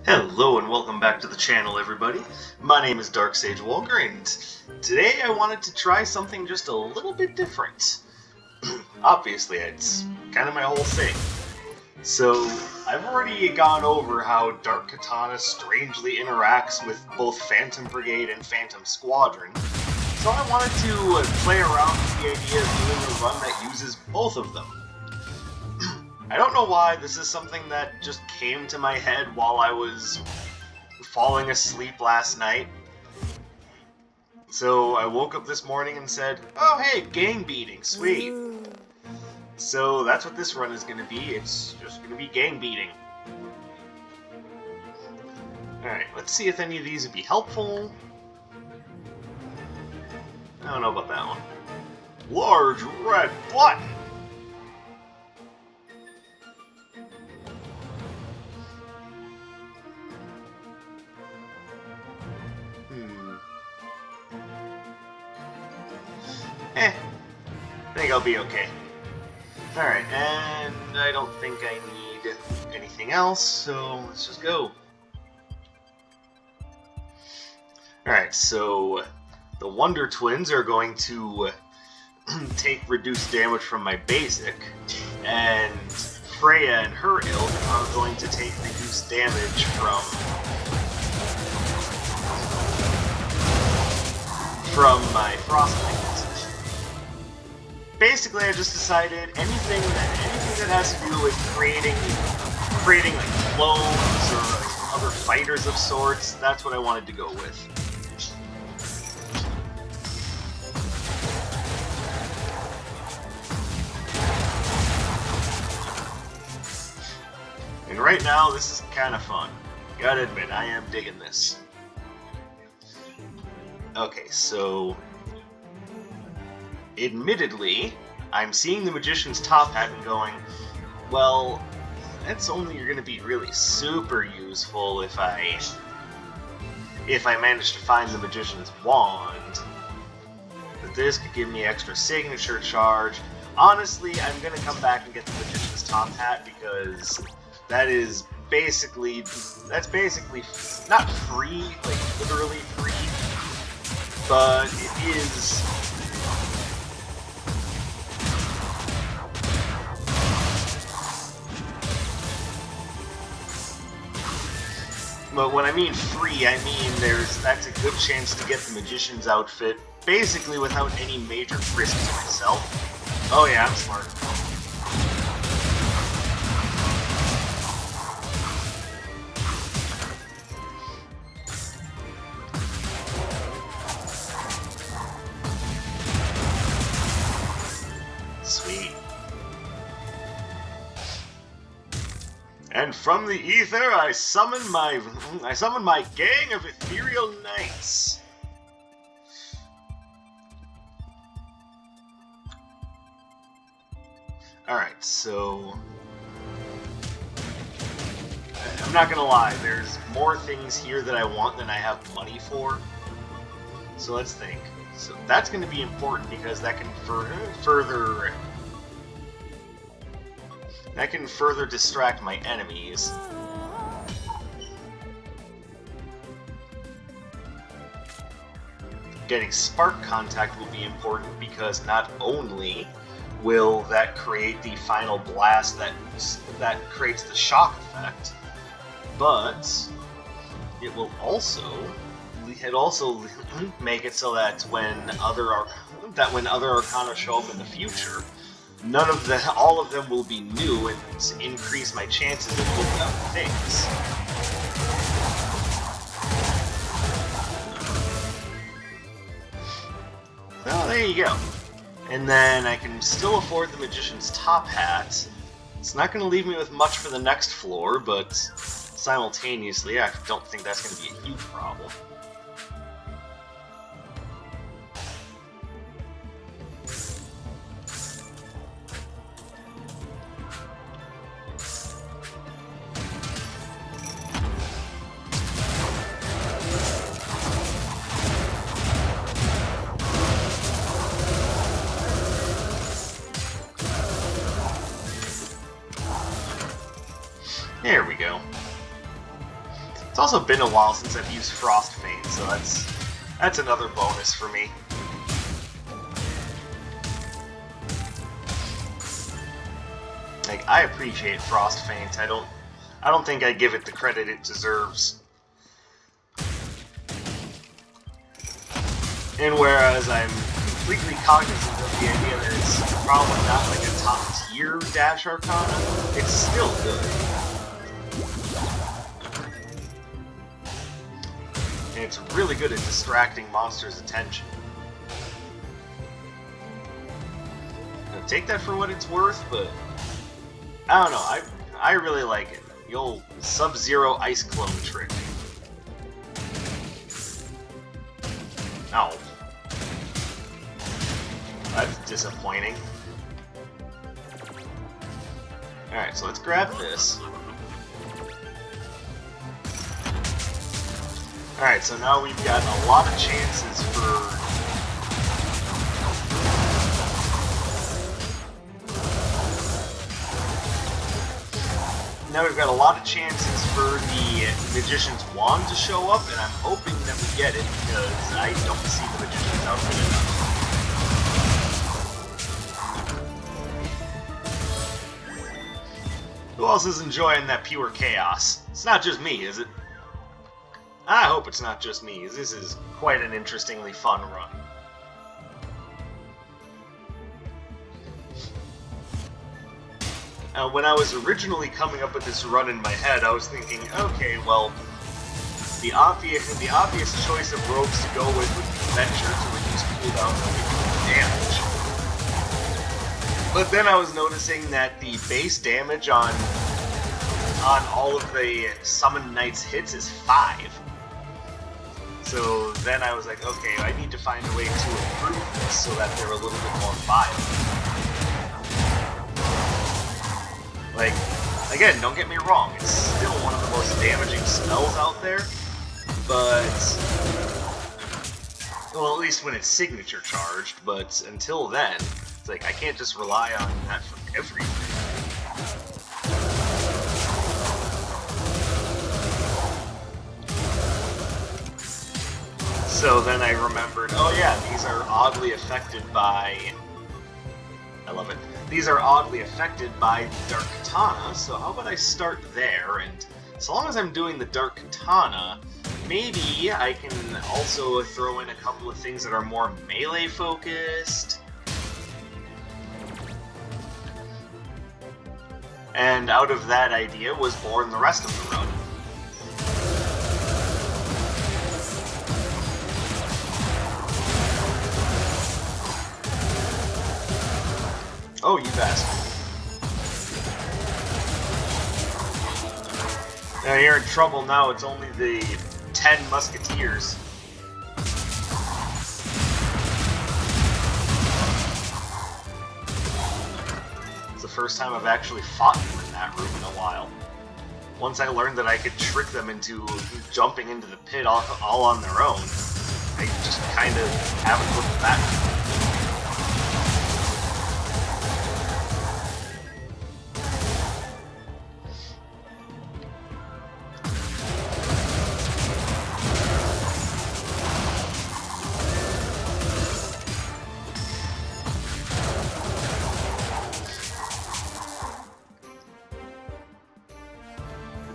Hello and welcome back to the channel, everybody. My name is Dark Sage Walker, and today I wanted to try something just a little bit different. Obviously, it's kind of my whole thing. So, I've already gone over how Dark Katana strangely interacts with both Phantom Brigade and Phantom Squadron, so I wanted to play around with the idea of doing a run that uses both of them. I don't know why, this is something that just came to my head while I was falling asleep last night. So I woke up this morning and said, oh hey, gang beating, sweet. So that's what this run is going to be, it's just going to be gang beating. Alright, let's see if any of these would be helpful. I don't know about that one. Large red button! I think I'll be okay. Alright, and I don't think I need anything else, so let's just go. Alright, so the Wonder Twins are going to take reduced damage from my basic, and Freya and her ilk are going to take reduced damage from my Frostbite. Basically, I just decided anything that has to do with creating like clones or like other fighters of sorts, that's what I wanted to go with. And right now, this is kind of fun. Gotta admit, I am digging this. Okay, so admittedly, I'm seeing the Magician's top hat and going, well, that's only going to be really super useful if I manage to find the Magician's wand. But this could give me extra signature charge. Honestly, I'm going to come back and get the Magician's top hat because that's basically not free, like literally free, but it is. But when I mean free, I mean that's a good chance to get the Magician's outfit, basically without any major risk to myself. Oh yeah, I'm smart. Sweet. And from the ether, I summon my gang of ethereal knights. All right, so I'm not gonna lie. There's more things here that I want than I have money for. So let's think. So that's going to be important because that can further distract my enemies. Getting spark contact will be important because not only will that create the final blast that creates the shock effect, but it will also make it so that when other Arcana show up in the future, all of them will be new and increase my chances of picking up things. Well, there you go. And then I can still afford the Magician's top hat. It's not going to leave me with much for the next floor, but simultaneously, I don't think that's going to be a huge problem. There we go. It's also been a while since I've used Frost Feint, so that's another bonus for me. Like, I appreciate Frost Feint. I don't think I give it the credit it deserves. And whereas I'm completely cognizant of the idea that it's probably not like a top tier Dash Arcana, it's still good. And it's really good at distracting monsters' attention. Now, take that for what it's worth, but I don't know, I really like it. The old Sub-Zero Ice Clone trick. Ow. That's disappointing. Alright, so let's grab this. Alright, so now we've got a lot of chances for... Now we've got a lot of chances for the Magician's Wand to show up, and I'm hoping that we get it, because I don't see the Magician's outfit enough. Who else is enjoying that pure chaos? It's not just me, is it? I hope it's not just me, as this is quite an interestingly fun run. When I was originally coming up with this run in my head, I was thinking, okay, well, the obvious choice of rogues to go with would be Venture to reduce cooldown and damage. But then I was noticing that the base damage on all of the Summon Knight's hits is 5. So then I was like, okay, I need to find a way to improve this so that they're a little bit more viable. Like, again, don't get me wrong, it's still one of the most damaging spells out there, but... Well, at least when it's signature charged, but until then, it's like, I can't just rely on that for everything. So then I remembered, oh yeah, these are oddly affected by... I love it. These are oddly affected by the Dark Katana, so how about I start there, and so long as I'm doing the Dark Katana, maybe I can also throw in a couple of things that are more melee focused. And out of that idea was born the rest of the run. Oh, you bastard. Now you're in trouble now, it's only the 10 Musketeers. It's the first time I've actually fought them in that room in a while. Once I learned that I could trick them into jumping into the pit all on their own, I just kind of haven't looked back.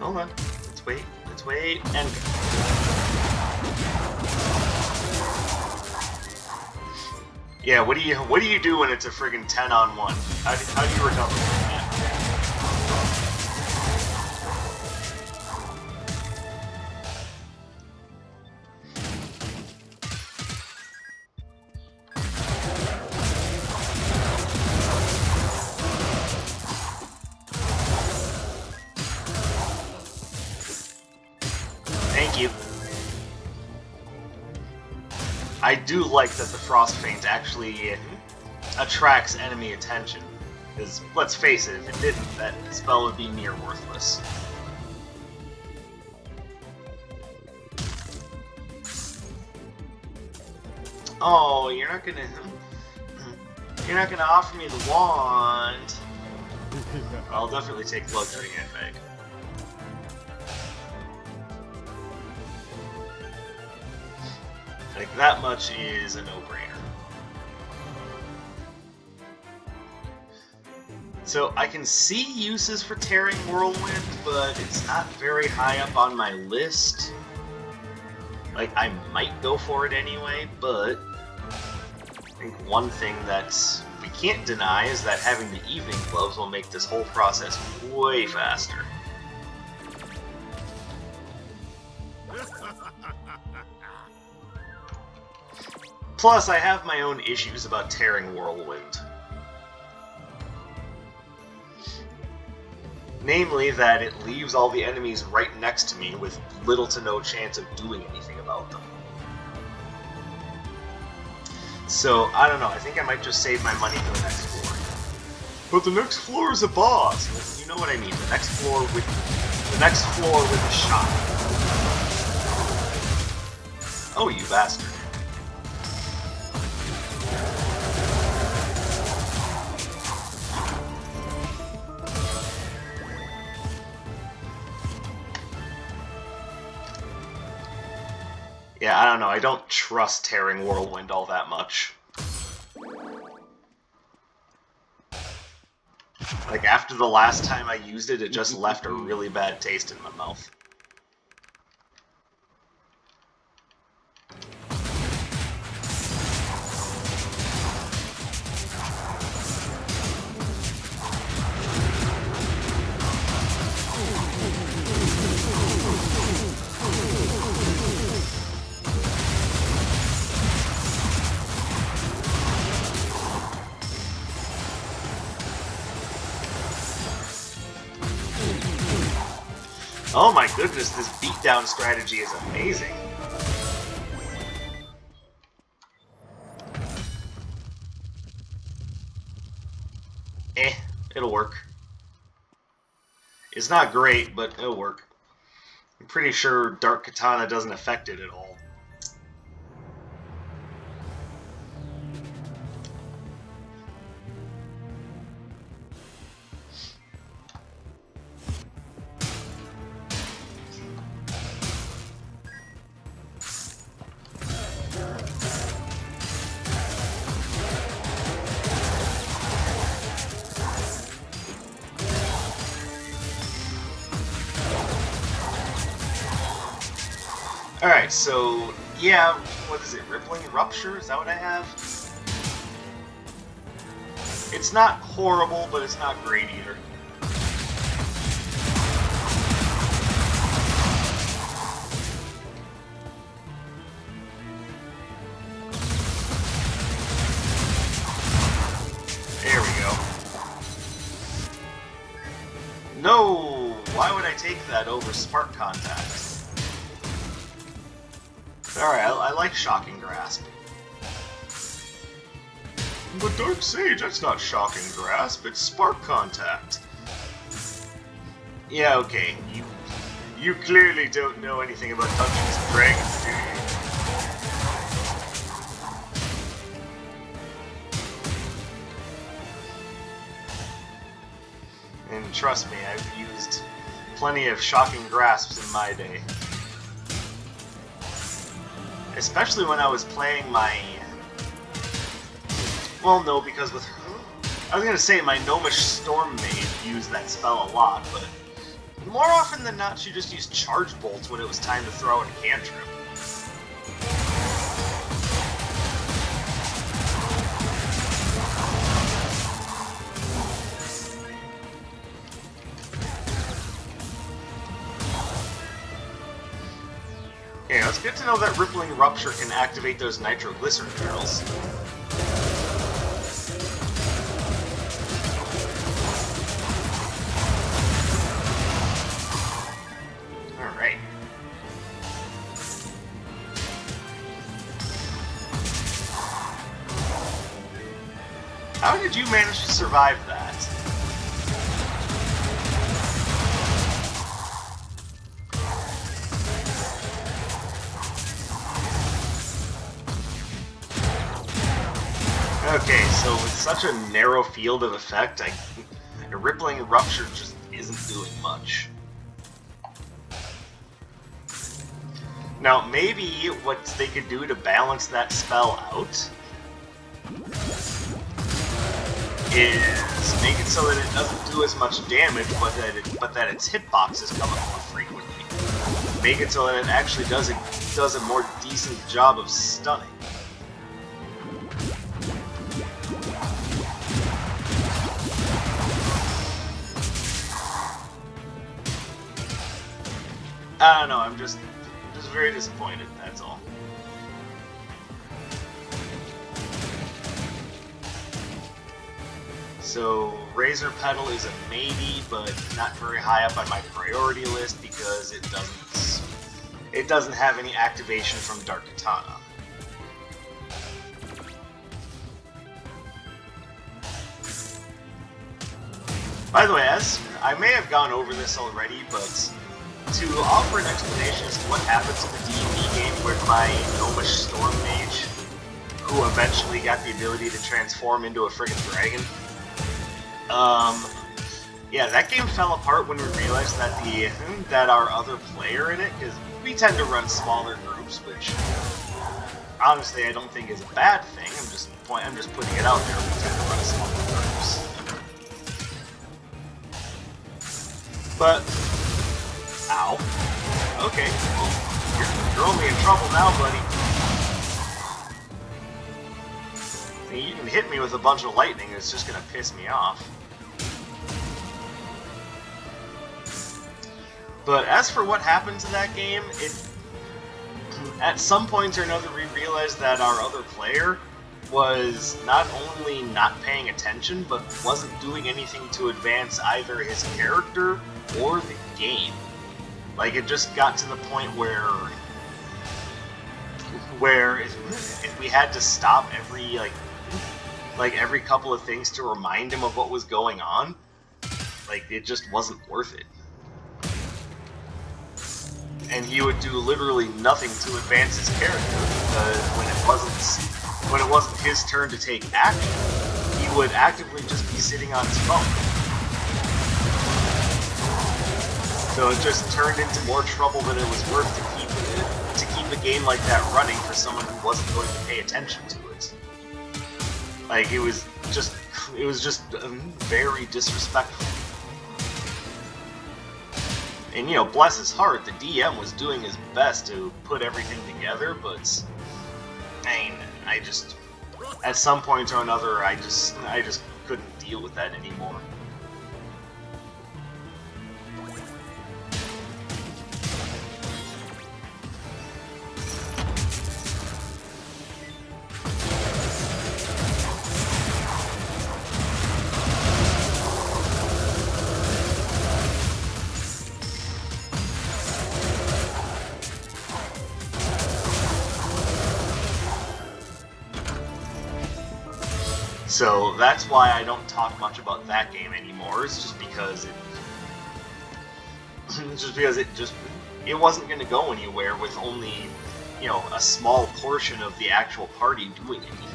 Hold on. Let's wait, and go. Yeah, what do you do when it's a friggin' 10-on-1? How do you recover from that? Thank you. I do like that the Frost Feint actually attracts enemy attention. Because, let's face it, if it didn't, that spell would be near worthless. Oh, you're not gonna offer me the wand. I'll definitely take luxury handbag. Like, that much is a no-brainer. So I can see uses for Tearing Whirlwind, but it's not very high up on my list. Like, I might go for it anyway, but I think one thing that we can't deny is that having the evening gloves will make this whole process way faster. Plus, I have my own issues about Tearing Whirlwind. Namely, that it leaves all the enemies right next to me with little to no chance of doing anything about them. So, I don't know, I think I might just save my money for the next floor. But the next floor is a boss! Well, you know what I mean, the next floor with a shot. Oh, you bastard. Yeah, I don't know, I don't trust Tearing Whirlwind all that much. Like, after the last time I used it, it just left a really bad taste in my mouth. Oh my goodness, this beatdown strategy is amazing. It'll work. It's not great, but it'll work. I'm pretty sure Dark Katana doesn't affect it at all. Alright, so, yeah, what is it, Rippling Rupture? Is that what I have? It's not horrible, but it's not great either. There we go. No! Why would I take that over Spark Contact? Alright, I like Shocking Grasp. But Dark Sage, that's not Shocking Grasp, it's Spark Contact. Yeah, okay, you clearly don't know anything about Dungeons and Dragons, do you? And trust me, I've used plenty of Shocking Grasps in my day. Especially when I was playing my... Well, no, because with... I was gonna say my Gnomish Storm Maid used that spell a lot, but more often than not she just used Charge Bolts when it was time to throw in a cantrip. Okay, it's good to know that Rippling Rupture can activate those nitroglycerin barrels. Alright. How did you manage to survive that? Okay, so with such a narrow field of effect, a Rippling Rupture just isn't doing much. Now, maybe what they could do to balance that spell out is make it so that it doesn't do as much damage, but that its hitboxes come up more frequently. Make it so that it actually does a more decent job of stunning. I don't know. I'm just very disappointed. That's all. So Razor Petal is a maybe, but not very high up on my priority list because it doesn't have any activation from Dark Katana. By the way, as I may have gone over this already, but to offer an explanation as to what happens in the D&D game with my Gnomish Storm Mage, who eventually got the ability to transform into a friggin' dragon. Yeah, that game fell apart when we realized that our other player in it, because we tend to run smaller groups, which honestly I don't think is a bad thing. I'm just putting it out there. We tend to run smaller groups, but ow. Okay, well, you're only in trouble now, buddy. You can hit me with a bunch of lightning, it's just gonna piss me off. But as for what happens in that game, at some point or another we realized that our other player was not only not paying attention, but wasn't doing anything to advance either his character or the game. Like, it just got to the point where if we had to stop every every couple of things to remind him of what was going on, like, it just wasn't worth it. And he would do literally nothing to advance his character, because when it wasn't his turn to take action, he would actively just be sitting on his phone. So it just turned into more trouble than it was worth to keep a game like that running for someone who wasn't going to pay attention to it. Like, it was just very disrespectful. And, you know, bless his heart, the DM was doing his best to put everything together, but at some point or another, I just couldn't deal with that anymore. So that's why I don't talk much about that game anymore. It's just because it wasn't going to go anywhere with only, you know, a small portion of the actual party doing anything.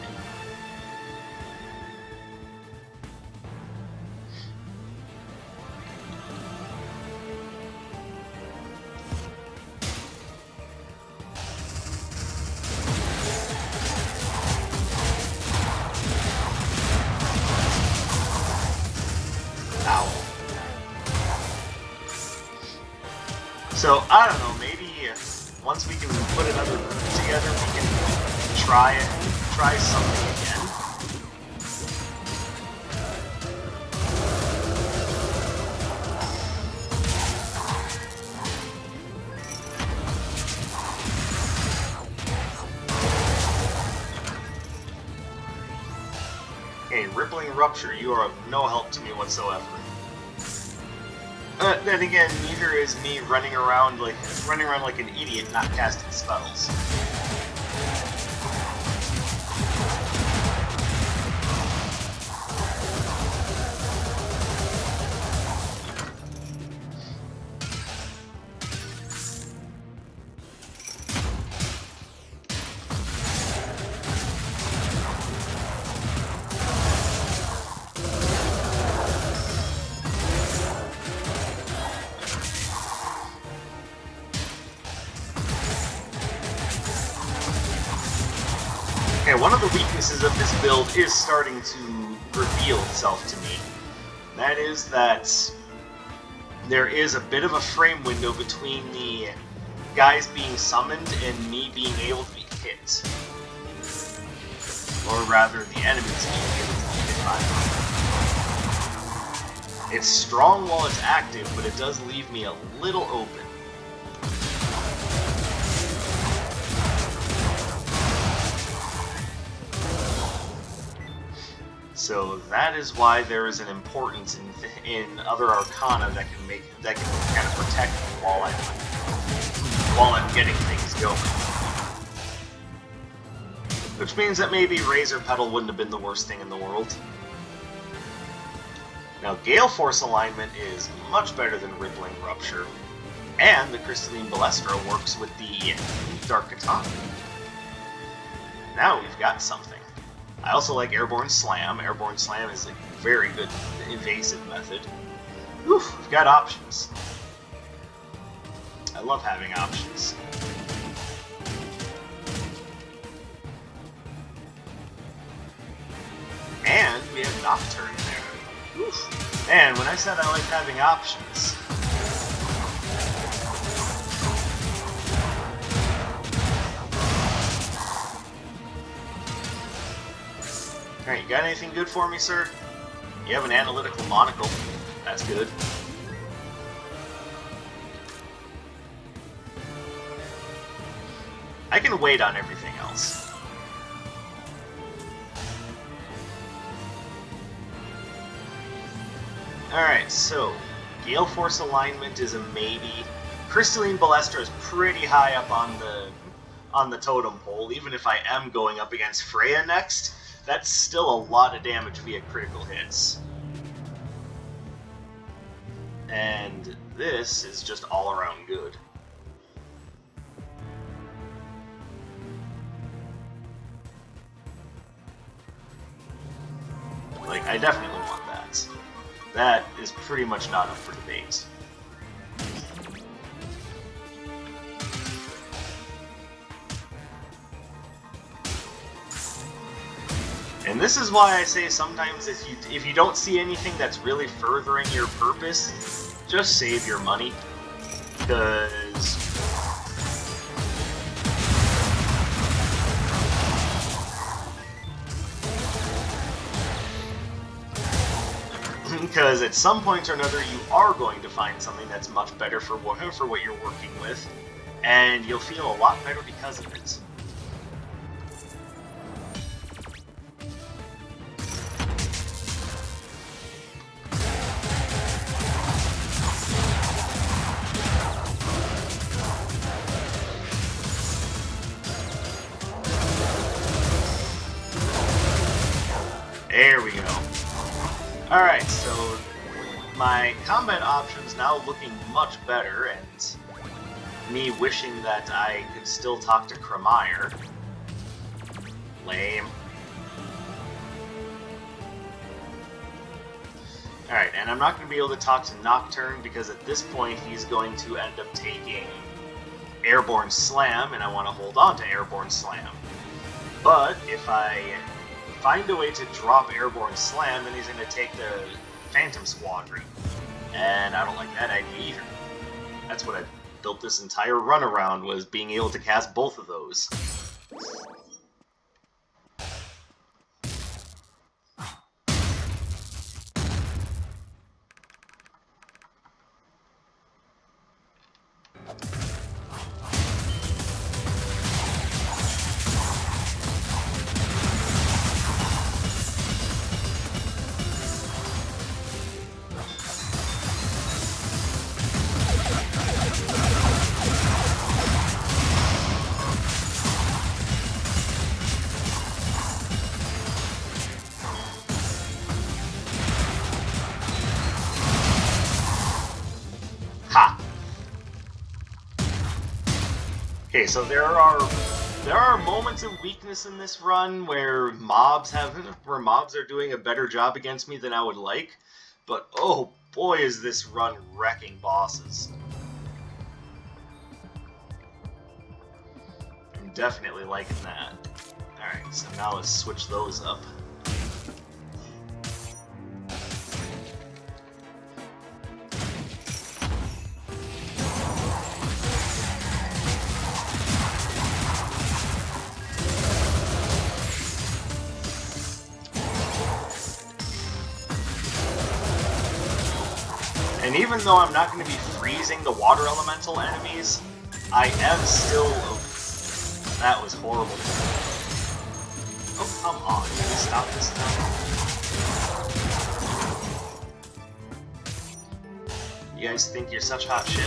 So, I don't know, maybe once we can put another group together, we can try something again. Hey, Rippling Rupture, you are of no help to me whatsoever. Then again, neither is me running around like an idiot, not casting spells. Okay, one of the weaknesses of this build is starting to reveal itself to me. That is that there is a bit of a frame window between the guys being summoned and me being able to be hit. Or rather, the enemies being able to be hit by them. It's strong while it's active, but it does leave me a little open. So that is why there is an importance in other Arcana that can kind of protect me while I'm getting things going. Which means that maybe Razor Petal wouldn't have been the worst thing in the world. Now, Gale Force alignment is much better than Rippling Rupture, and the Crystalline Ballestra works with the Dark Katana. Now we've got something. I also like Airborne Slam. Airborne Slam is a very good evasive method. Oof, we've got options. I love having options. And we have Nocturne there. Oof. And when I said I like having options... Alright, you got anything good for me, sir? You have an Analytical Monocle. That's good. I can wait on everything else. Alright, so Gale Force alignment is a maybe. Crystalline Ballestra is pretty high up on the totem pole, even if I am going up against Freya next. That's still a lot of damage via critical hits. And this is just all around good. Like, I definitely want that. That is pretty much not up for debate. And this is why I say sometimes if you don't see anything that's really furthering your purpose, just save your money. Because at some point or another you are going to find something that's much better for what you're working with, and you'll feel a lot better because of it. There we go. Alright, so my combat options now looking much better, and me wishing that I could still talk to Cremire. Lame. Alright, and I'm not going to be able to talk to Nocturne because at this point he's going to end up taking Airborne Slam, and I want to hold on to Airborne Slam. But if I find a way to drop Airborne Slam, then he's going to take the Phantom Squadron. And I don't like that idea either. That's what I built this entire run around, was being able to cast both of those. Ha! Okay, so there are moments of weakness in this run where mobs are doing a better job against me than I would like, but oh boy is this run wrecking bosses. I'm definitely liking that. Alright. so now let's switch those up. And even though I'm not going to be freezing the water elemental enemies, I am still... That was horrible. Oh, come on. Can you stop this now? You guys think you're such hot shit?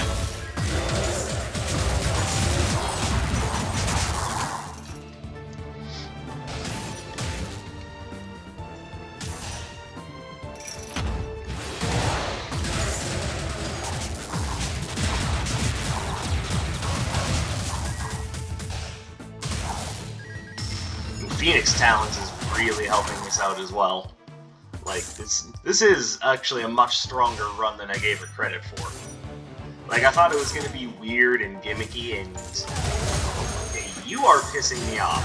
Phoenix Talons is really helping us out as well. Like, this is actually a much stronger run than I gave her credit for. Like, I thought it was gonna be weird and gimmicky, and... Okay, you are pissing me off.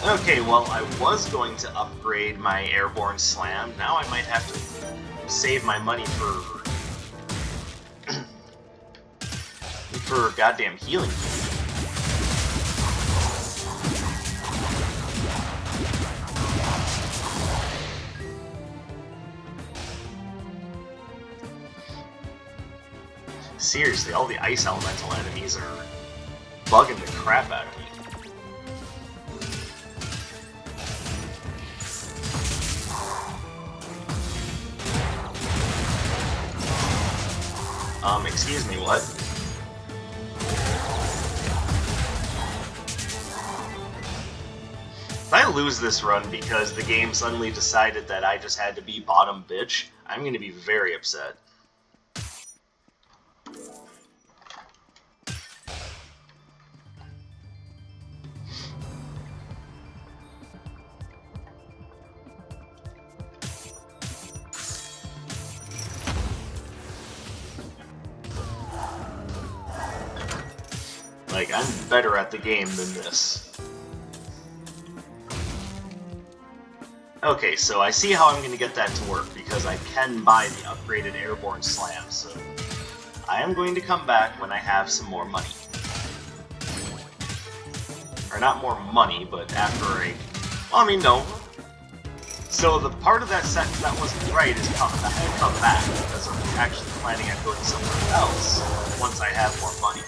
Okay, well, I was going to upgrade my Airborne Slam. Now I might have to save my money for goddamn healing. Seriously, all the ice elemental enemies are bugging the crap out of me. Excuse me, what? If I lose this run because the game suddenly decided that I just had to be bottom bitch, I'm going to be very upset. Like, I'm better at the game than this. Okay, so I see how I'm going to get that to work, because I can buy the upgraded Airborne Slam, so I am going to come back when I have some more money. Or not more money, but after a... Well, I mean, no. So the part of that sentence that wasn't right is I had to come back, because I'm actually planning on going somewhere else once I have more money.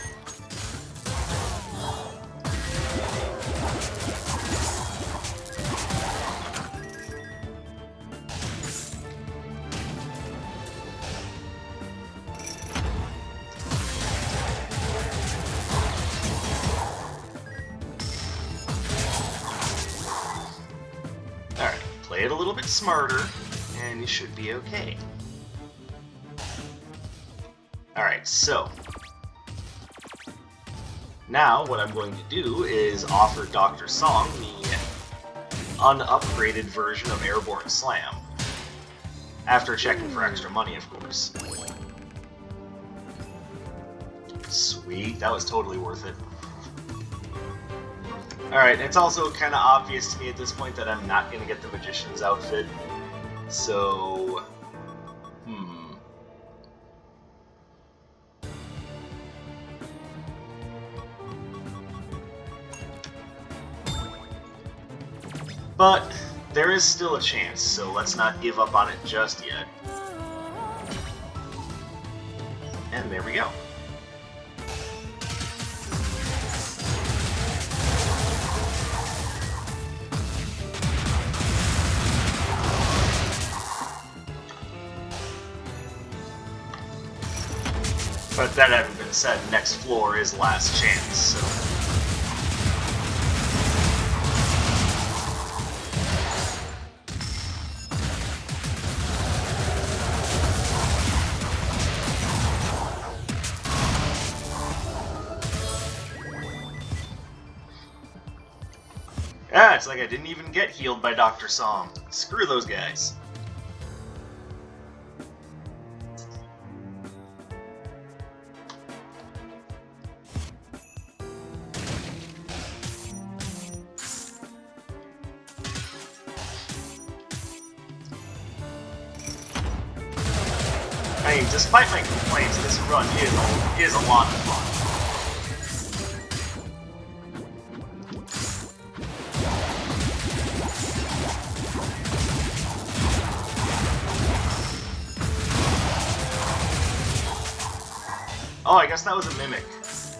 Alright, play it a little bit smarter, and you should be okay. Alright, so... now, what I'm going to do is offer Dr. Song the unupgraded version of Airborne Slam. After checking for extra money, of course. Sweet, that was totally worth it. Alright, it's also kind of obvious to me at this point that I'm not going to get the Magician's outfit. So... But there is still a chance, so let's not give up on it just yet. And there we go. But that having been said, next floor is last chance, so... Yeah, it's like I didn't even get healed by Dr. Song. Screw those guys. I mean, despite my complaints, this run is a lot of fun. Oh, I guess that was a mimic.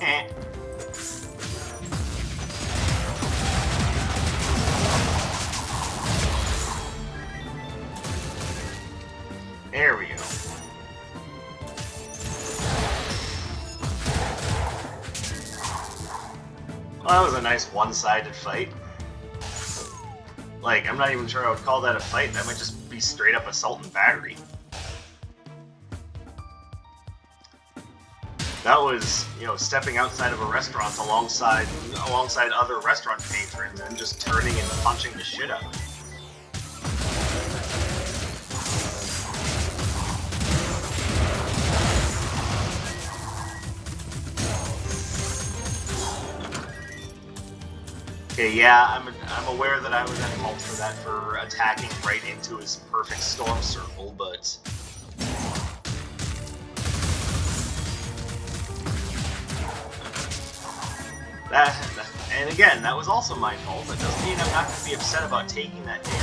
Eh. There we go. Well, that was a nice one-sided fight. Like, I'm not even sure I would call that a fight. That might just be straight up assault and battery. That was, you know, stepping outside of a restaurant alongside other restaurant patrons and just turning and punching the shit out of them. Okay, yeah, I'm aware that I was at fault for that, for attacking right into his perfect storm circle, but and again, that was also my fault. That doesn't mean I'm not going to be upset about taking that damage.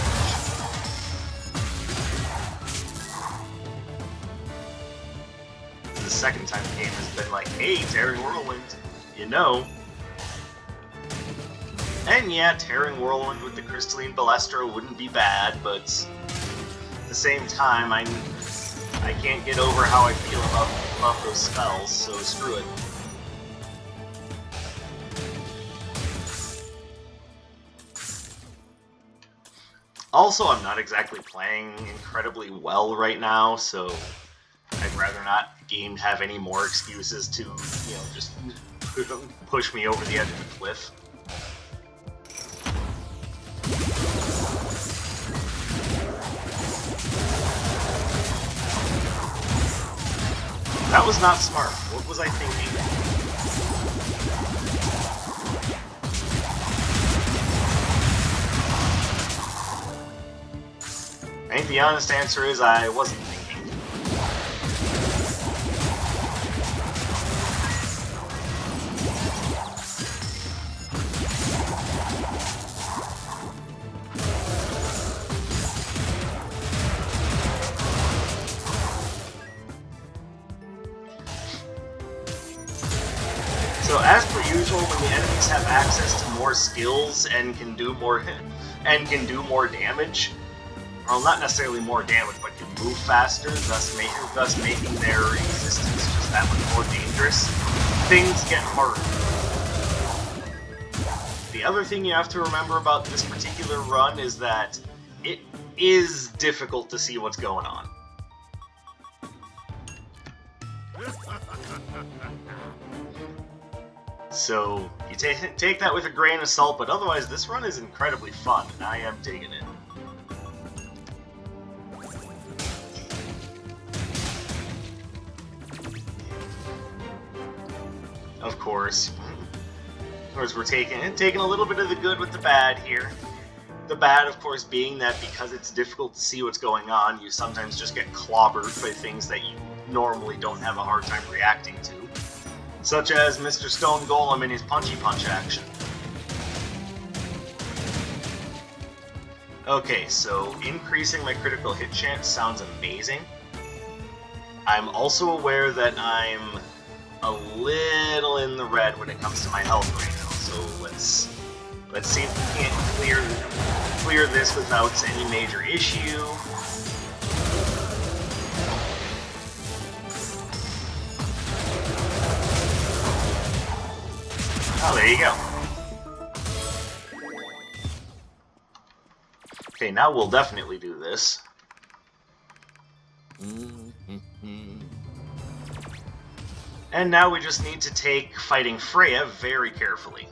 The second time the game has been like, hey, Tearing Whirlwind, you know. And yeah, Tearing Whirlwind with the Crystalline Ballestra wouldn't be bad, but at the same time, I can't get over how I feel about those spells, so screw it. Also, I'm not exactly playing incredibly well right now, so I'd rather not game have any more excuses to, you know, just push me over the edge of the cliff. That was not smart. What was I thinking? I think the honest answer is I wasn't thinking. So as per usual, when the enemies have access to more skills and can do more damage, well, not necessarily more damage, but can move faster, thus making their existence just that much more dangerous, things get harder. The other thing you have to remember about this particular run is that it is difficult to see what's going on. So, you take that with a grain of salt, but otherwise this run is incredibly fun, and I am digging it. Of course, we're taking a little bit of the good with the bad here. The bad, of course, being that because it's difficult to see what's going on, you sometimes just get clobbered by things that you normally don't have a hard time reacting to. Such as Mr. Stone Golem and his punchy punch action. Okay, so increasing my critical hit chance sounds amazing. I'm also aware that I'm a little in the red when it comes to my health right now, so let's see if we can't clear this without any major issue. Oh, there you go. Okay, now we'll definitely do this. And now we just need to take fighting Freya very carefully.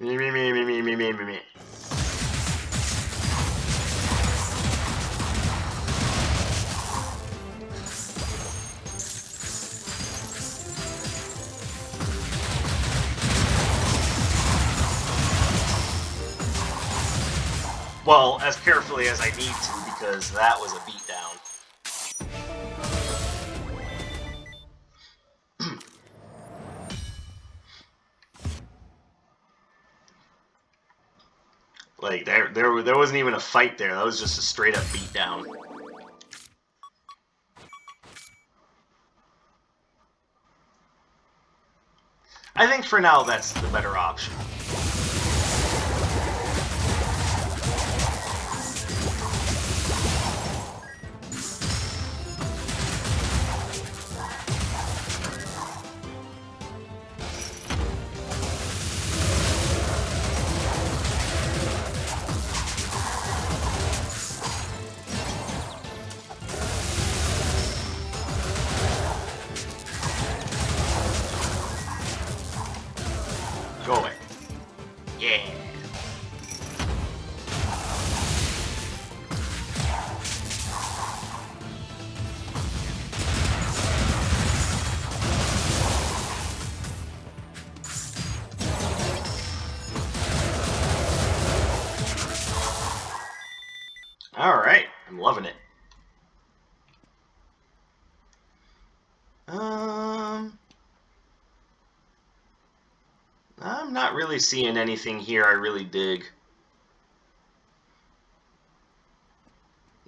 Me. Well, as carefully as I need to, because that was a beatdown. Like, there wasn't even a fight there. That was just a straight-up beatdown. I think for now that's the better option. Go away. Yeah. Alright, I'm loving it. I'm not really seeing anything here I really dig.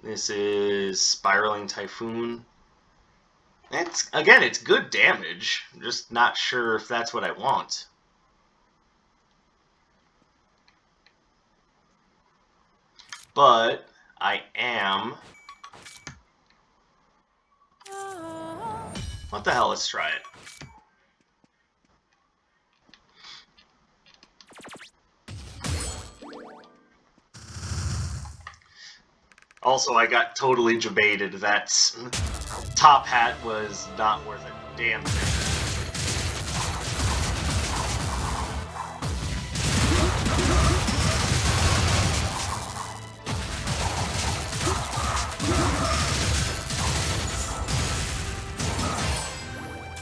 This is Spiraling Typhoon. It's good damage. I'm just not sure if that's what I want. But I am... What the hell, let's try it. Also, I got totally jebaited. That top hat was not worth a damn thing.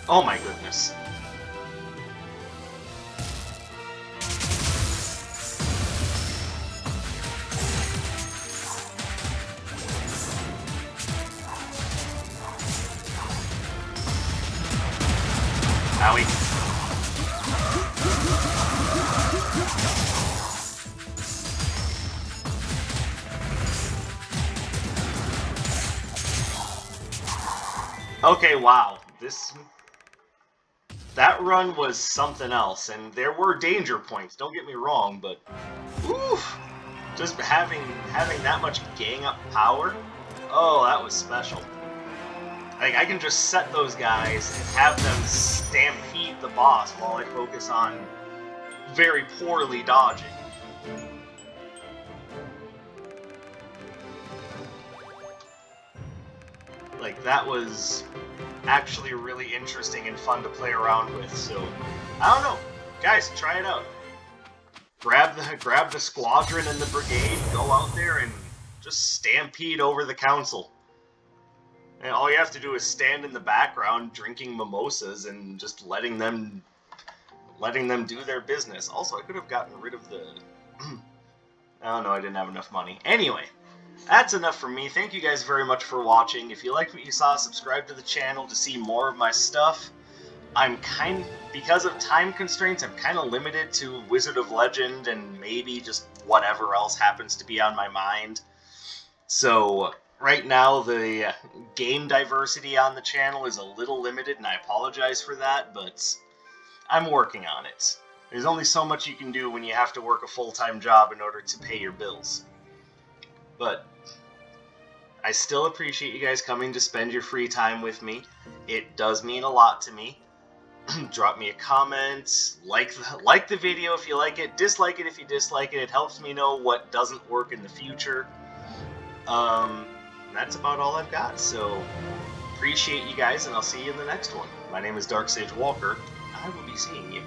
Oh my goodness. Owie. Okay, wow. That run was something else, and there were danger points, don't get me wrong, but oof, just having that much gang up power, oh, that was special. Like, I can just set those guys and have them stampede the boss while I focus on very poorly dodging. Like, that was actually really interesting and fun to play around with, so I don't know. Guys, try it out. Grab the squadron and the brigade, go out there and just stampede over the council. And all you have to do is stand in the background drinking mimosas and just letting them do their business. Also, I could have gotten rid of the oh no, I didn't have enough money. Anyway, that's enough for me. Thank you guys very much for watching. If you liked what you saw, subscribe to the channel to see more of my stuff. Because of time constraints, I'm kind of limited to Wizard of Legend and maybe just whatever else happens to be on my mind. So right now, the game diversity on the channel is a little limited, and I apologize for that, but I'm working on it. There's only so much you can do when you have to work a full-time job in order to pay your bills. But I still appreciate you guys coming to spend your free time with me. It does mean a lot to me. Drop me a comment, like the video if you like it, dislike it if you dislike it. It helps me know what doesn't work in the future. That's about all I've got, so appreciate you guys, and I'll see you in the next one. My name is Dark Sage Walker. I will be seeing you.